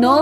9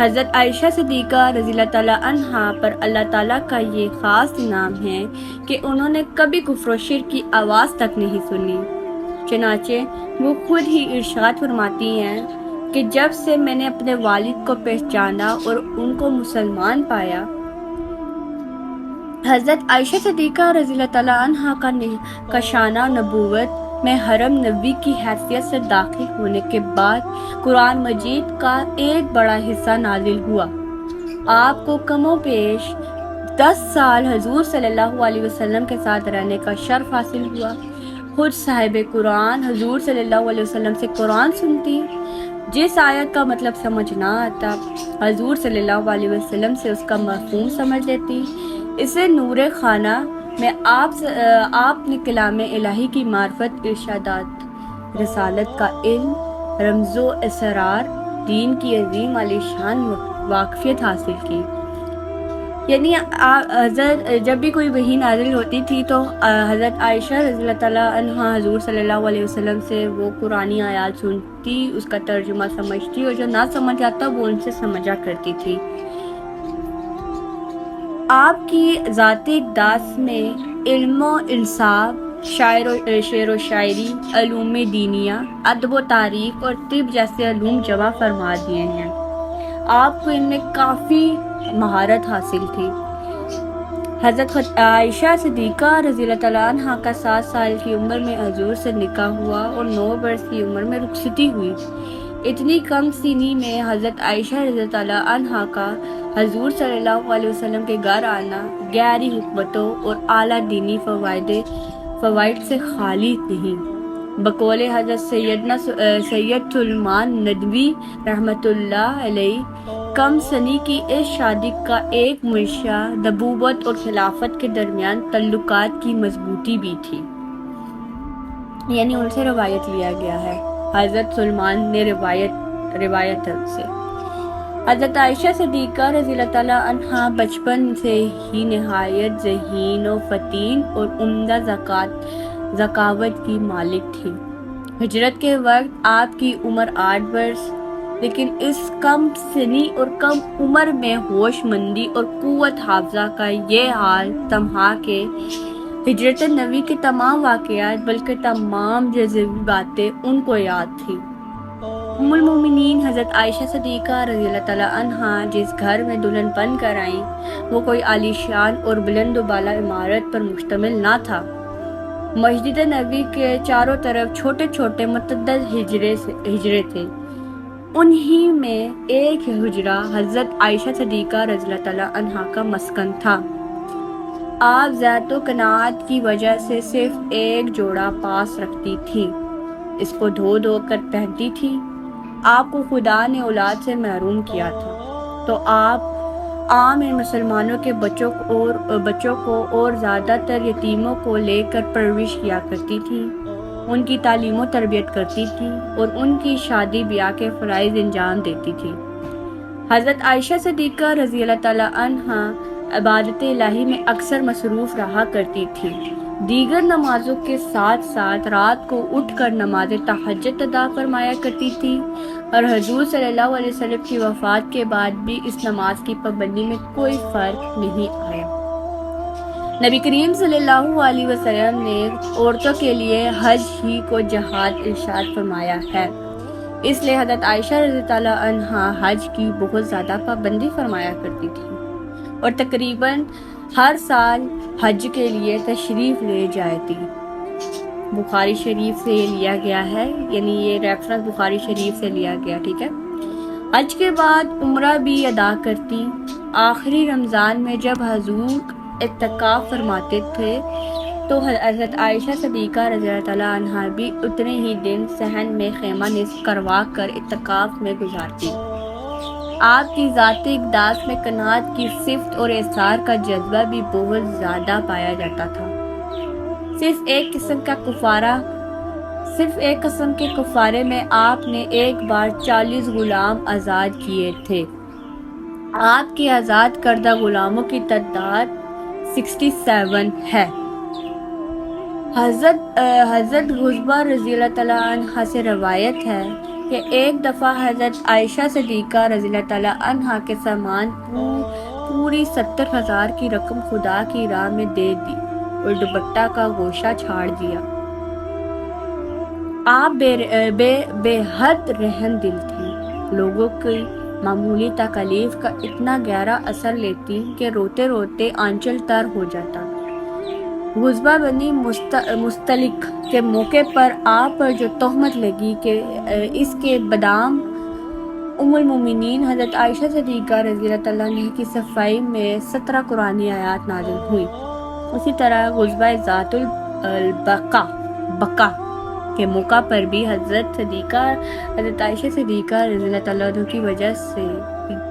حضرت عائشہ صدیقہ رضی اللہ تعالیٰ عنہا پر اللہ تعالیٰ کا یہ خاص انعام ہے کہ انہوں نے کبھی کفر و شرک کی آواز تک نہیں سنی۔ چنانچہ وہ خود ہی ارشاد فرماتی ہیں کہ جب سے میں نے اپنے والد کو پہچانا اور ان کو مسلمان پایا، حضرت عائشہ صدیقہ رضی اللہ تعالیٰ عنہا کا شانہ نبوت میں حرم نبی کی حیثیت سے داخل ہونے کے بعد قرآن مجید کا ایک بڑا حصہ نازل ہوا۔ آپ کو کم و بیش 10 سال حضور صلی اللہ علیہ وسلم کے ساتھ رہنے کا شرف حاصل ہوا۔ خود صاحب قرآن حضور صلی اللہ علیہ وسلم سے قرآن سنتی، جس آیت کا مطلب سمجھ نہ آتا حضور صلی اللہ علیہ وسلم سے اس کا مفہوم سمجھ لیتی۔ اسے نور خانہ میں آپ نے کلام الہی کی معرفت، ارشادات، رسالت کا علم، رمز و اسرار، دین کی عظیم عالی شان واقفیت حاصل کی۔ یعنی جب بھی کوئی وحی نازل ہوتی تھی تو حضرت عائشہ رضی اللہ تعالیٰ عنہا حضور صلی اللہ علیہ وسلم سے وہ قرآنی آیات سنتی، اس کا ترجمہ سمجھتی، اور جو نہ سمجھ آتا وہ ان سے سمجھا کرتی تھی۔ آپ کی ذات اقداس میں علم و انصاف، شعر و شاعری، علوم دینیہ، ادب و تاریخ اور طب جیسے علوم جمع فرما دیے ہیں۔ آپ کو ان میں کافی مہارت حاصل تھی۔ حضرت عائشہ صدیقہ رضی اللہ تعالیٰ عنہا کا 7 سال کی عمر میں حضور سے نکاح ہوا اور 9 برس کی عمر میں رخصتی ہوئی۔ اتنی کم سنی میں حضرت عائشہ رضی اللہ تعالیٰ عنہا کا حضور صلی اللہ علیہ وسلم کے گھر آنا گہری حکمتوں اور اعلیٰ دینی فوائد سے خالی نہیں۔ بقول حضرت سید سلمان ندوی رحمۃ اللہ علیہ، کم سنی کی اس شادی کا ایک منشا نبوت اور خلافت کے درمیان تعلقات کی مضبوطی بھی تھی، یعنی ان سے روایت لیا گیا ہے۔ حضرت سلمان نے روایت سے حضرت عائشہ صدیقہ رضی اللہ تعالیٰ عنہا بچپن سے ہی نہایت ذہین و فطین اور عمدہ ذکاوت کی مالک تھی۔ ہجرت کے وقت آپ کی عمر 8 برس، لیکن اس کم سنی اور کم عمر میں ہوش مندی اور قوت حافظہ کا یہ حال تمہا کہ ہجرت نبی کے تمام واقعات بلکہ تمام جزوی باتیں ان کو یاد تھی۔ ام المومنین حضرت عائشہ صدیقہ رضی اللہ تعالیٰ عنہا جس گھر میں دلہن بن کر آئیں وہ کوئی عالی شان اور بلند و بالا عمارت پر مشتمل نہ تھا۔ مسجد نبی کے چاروں طرف چھوٹے چھوٹے متعدد ہجرے تھے، انہی میں ایک حجرہ حضرت عائشہ صدیقہ رضی اللہ تعالیٰ عنہا کا مسکن تھا۔ آپ ذات و قناعت کی وجہ سے صرف ایک جوڑا پاس رکھتی تھی، اس کو دھو کر پہنتی تھی۔ آپ کو خدا نے اولاد سے محروم کیا تھا تو آپ عام مسلمانوں کے بچوں کو اور زیادہ تر یتیموں کو لے کر پرورش کیا کرتی تھی، ان کی تعلیم و تربیت کرتی تھی اور ان کی شادی بیاہ کے فرائض انجام دیتی تھی۔ حضرت عائشہ صدیقہ رضی اللہ تعالیٰ عنہا عبادت الہی میں اکثر مصروف رہا کرتی تھی۔ دیگر نمازوں کے ساتھ ساتھ رات کو اٹھ کر نماز تہجد ادا فرمایا کرتی تھی، اور حضور صلی اللہ علیہ وسلم کی وفات کے بعد بھی اس نماز کی پابندی میں کوئی فرق نہیں آیا۔ نبی کریم صلی اللہ علیہ وسلم نے عورتوں کے لیے حج ہی کو جہاد ارشاد فرمایا ہے، اس لیے حضرت عائشہ رضی اللہ عنہا حج کی بہت زیادہ پابندی فرمایا کرتی تھی اور تقریباً ہر سال حج کے لیے تشریف لے جاتی۔ بخاری شریف سے یہ لیا گیا ہے، یعنی یہ ریفرنس بخاری شریف سے لیا گیا، ٹھیک ہے۔ حج کے بعد عمرہ بھی ادا کرتی۔ آخری رمضان میں جب حضور اعتکاف فرماتے تھے تو حضرت عائشہ صدیقہ رضی اللہ تعالیٰ عنہا بھی اتنے ہی دن صحن میں خیمہ نصب کروا کر اعتکاف میں گزارتی۔ آپ کی ذات اقداس میں قناعت کی صفت اور احسار کا جذبہ بھی بہت زیادہ پایا جاتا تھا۔ صرف ایک قسم کے کفارے میں آپ نے ایک بار 40 غلام آزاد کیے تھے۔ آپ کے آزاد کردہ غلاموں کی تعداد 67 ہے۔ حضرت غزبہ رضی اللہ تعالیٰ عنہ سے روایت ہے کہ ایک دفعہ حضرت عائشہ صدیقہ رضی اللہ تعالیٰ عنہا کے سامان پوری 70,000 کی رقم خدا کی راہ میں دے دی اور دوپٹہ کا گوشہ چھاڑ دیا۔ آپ بے حد رحم دل تھی، لوگوں کی معمولی تکالیف کا اتنا گہرا اثر لیتی کہ روتے روتے آنچل تر ہو جاتا۔ غزوہ بنی مستلق کے موقع پر آپ پر جو تہمت لگی کہ اس کے بادام ام المومنین حضرت عائشہ صدیقہ رضی اللہ تعالیٰ عنہ کی صفائی میں 17 قرآنی آیات نازل ہوئی۔ اسی طرح غزوہ ذات البقا کے موقع پر بھی حضرت عائشہ صدیقہ رضی اللہ تعالیٰ عنہ کی وجہ سے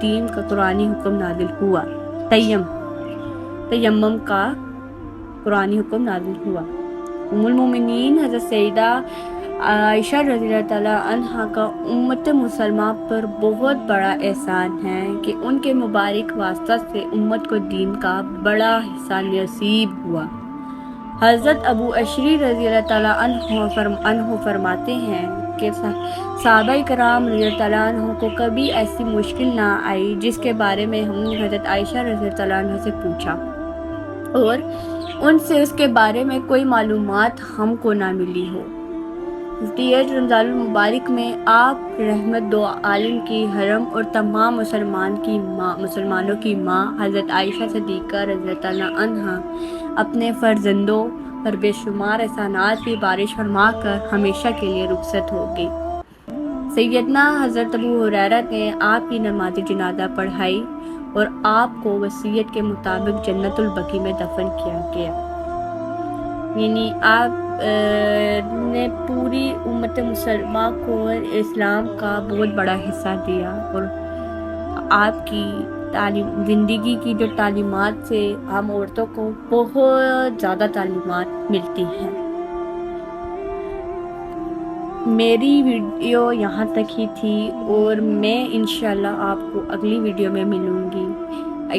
دین کا قرآنی حکم نازل ہوا، تیمم کا قرآنی حکم نازل ہوا۔ ام المومنین حضرت سیدہ عائشہ رضی اللہ تعالیٰ عنہ کا امت مسلمہ پر بہت بڑا احسان ہے کہ ان کے مبارک واسطہ سے امت کو دین کا بڑا حصہ نصیب ہوا۔ حضرت ابو اشری رضی اللہ تعالیٰ عنہ فرماتے ہیں کہ صحابہ کرام رضی اللہ تعالیٰ عنہ کو کبھی ایسی مشکل نہ آئی جس کے بارے میں ہم نے حضرت عائشہ رضی اللہ تعالیٰ عنہ سے پوچھا اور ان سے اس کے بارے میں کوئی معلومات ہم کو نہ ملی ہو۔ 58 رمضان المبارک میں آپ رحمت دو عالم کی حرم اور تمام مسلمانوں کی ماں حضرت عائشہ صدیقہ رضی اللہ تعالیٰ عنہ اپنے فرزندوں پر بے شمار احسانات کی بارش فرما کر ہمیشہ کے لیے رخصت ہو گئی۔ سیدنا حضرت ابو ہریرہ نے آپ کی نماز جنازہ پڑھائی اور آپ کو وصیت کے مطابق جنت البقیع میں دفن کیا گیا۔ یعنی آپ نے پوری امت مسلمہ کو اسلام کا بہت بڑا حصہ دیا اور آپ کی زندگی کی جو تعلیمات سے ہم عورتوں کو بہت زیادہ تعلیمات ملتی ہیں۔ میری ویڈیو یہاں تک ہی تھی اور میں انشاءاللہ آپ کو اگلی ویڈیو میں ملوں گی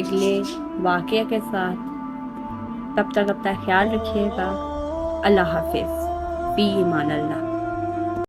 اگلے واقعہ کے ساتھ۔ تب تک اپنا خیال رکھیے گا۔ اللہ حافظ، فی امان اللہ۔